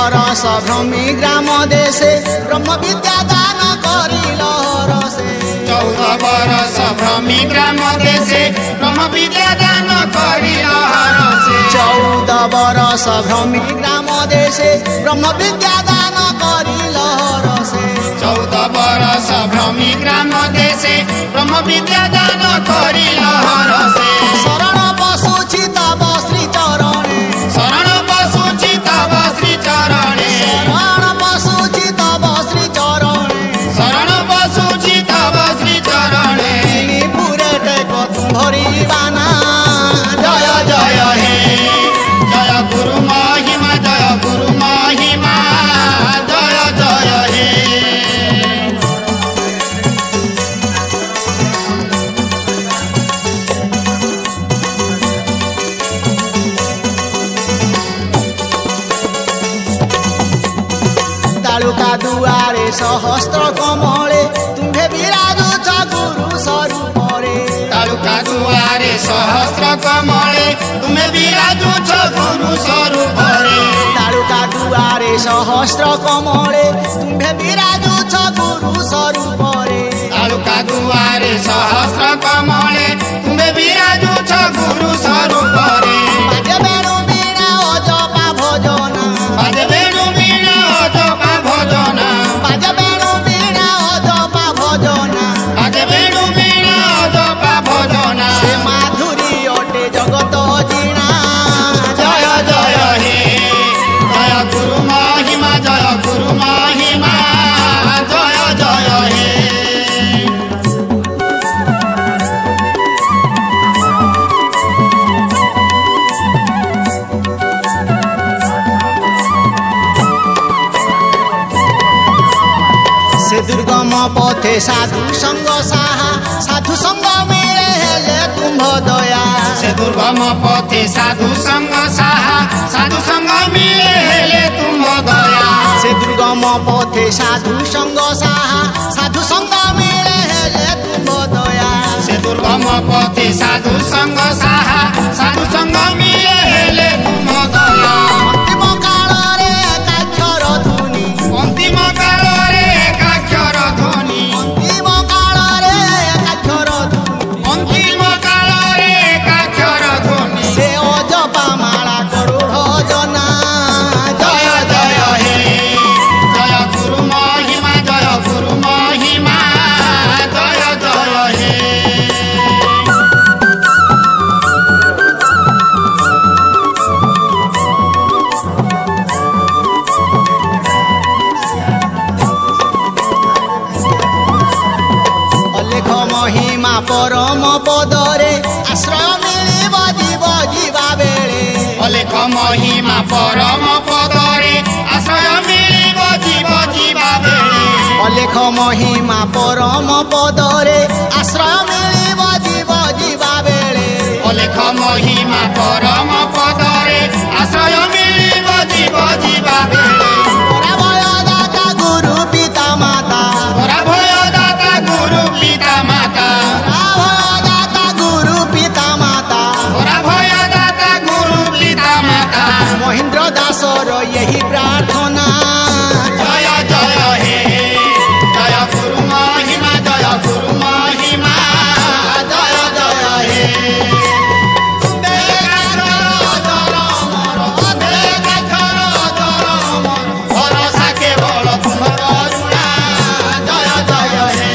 बरस भ्रमी ग्राम देशे ब्रह्म विद्या दान करिल रसे 14 बरस भ्रमी ग्राम देशे ब्रह्म विद्या दान करिल रसे 14 बरस भ्रमी ग्राम देशे ब्रह्म विद्या दान करिल रसे 14 बरस भ्रमी ग्राम देशे ब्रह्म विद्या दान करिल रसे शरण पशुछि तव श्री चरणे शरण पशुछि तव श्री चरणे शरण पशुछि तव श्री चरणे शरण पशुछि तव श्री चरणे पुरे टेक धरिबाना जय जय हे जय गुरु महिमा जय गुरु महिमा जय जय हे तालुका दुआरे सहस्त्र कमले तुम्हे विराजुछ गुरु स्वरूपरे तालुका दुआरे सहस्र कमले तुमे विराजुछ गुरु स्वरूपरे तालुका दुआरे सहस्त्र कमले तुम्हे विराजुछ गुरु स्वरूपरे तालुका दुआरे सहस्र कमले तुमे विराजुछ गुरु स्वरूपरे बाजे बेणु वीणा अजपा भजना बाजे वेणु वीणा अजपा भजना बाजे बेणु वीणा अजपा भजना बाजे वेणु वीणा अजपा भजना से माधुरी अटे जगत जीणा जय जय हे जय गुरु महिमा जय गुरु महिमा जय जय हे से दुर्गम पथे साधु संग साहा साधु संग मिले हेले तुम्भ दया से दुर्गम पथे साधु संग साहा साधु संग मिले हेले तुम दया से दुर्गम पथे साधु संग साहा साधु संग मिले हेले तुम्भ दया से दुर्गम पथे साधु संग साहा साधु संग मिले हेले तुम दया अंतिम कालरे एकाक्षर ध्वनि अंतिम कालरे एकाक्षर ध्वनि अंतिम कालरे एकाक्षर ध्वनि अंतिम कालरे एकाक्षर ध्वनि से अजपा माला करो भजना जय जय हे जय गुरु महिमा जय गुरु महिमा जय जय हे अलेख महिमा परम पदरे आश्रय मिलिब जीव जीवा बेले अलेख महिमा परम पदरे आश्रय मिलिब जीव जीवा बेले अलेख महिमा परम पदरे आश्रय मिलिब जीव जीवा बेले अलेख महिमा परम पदरे आश्रय मिलिब जीव जीवा बेले तोरा भयदाता गुरु पिता माता तोरा भयदाता गुरु पिता माता तोरा भयदाता गुरु पिता माता तोरा भयदाता गुरु पिता माता महेन्द्र दासर यही प्रार्थना जय जय हे जय गुरु महिमा जय गुरु महिमा जय जय हे भरोसा केवल तुम करुणा जय जय हे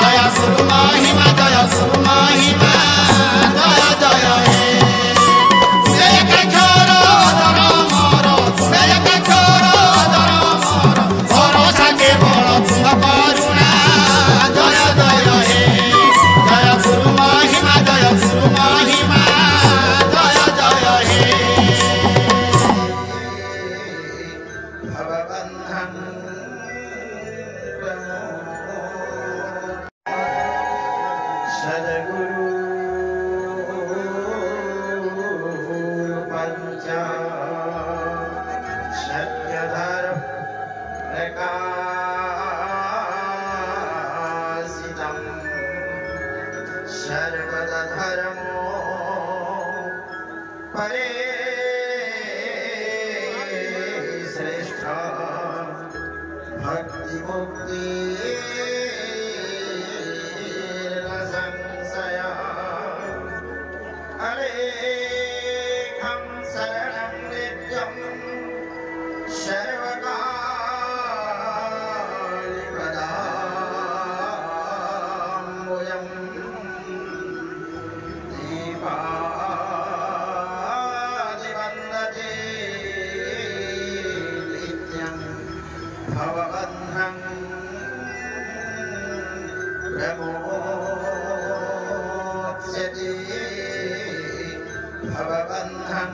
जय गुरु महिमा जय गुरु महिमा जय जय हे भरोसा केवल तुम करुणा जय जय हे जय गुरु महिमा जय गुरु महिमा जय जय हे सद्गुरु पंच सत्यधर्म प्रकाशितम् सर्वदा धर्मो परे श्रेष्ठ मुक्तिर्नसंशयः अलेखं शरणं नित्यं सर्वकालिपदाम्बुजम् दीपादिवन्दते नित्यं भवबन्धं प्रमोक्ष्यति भवबन्धं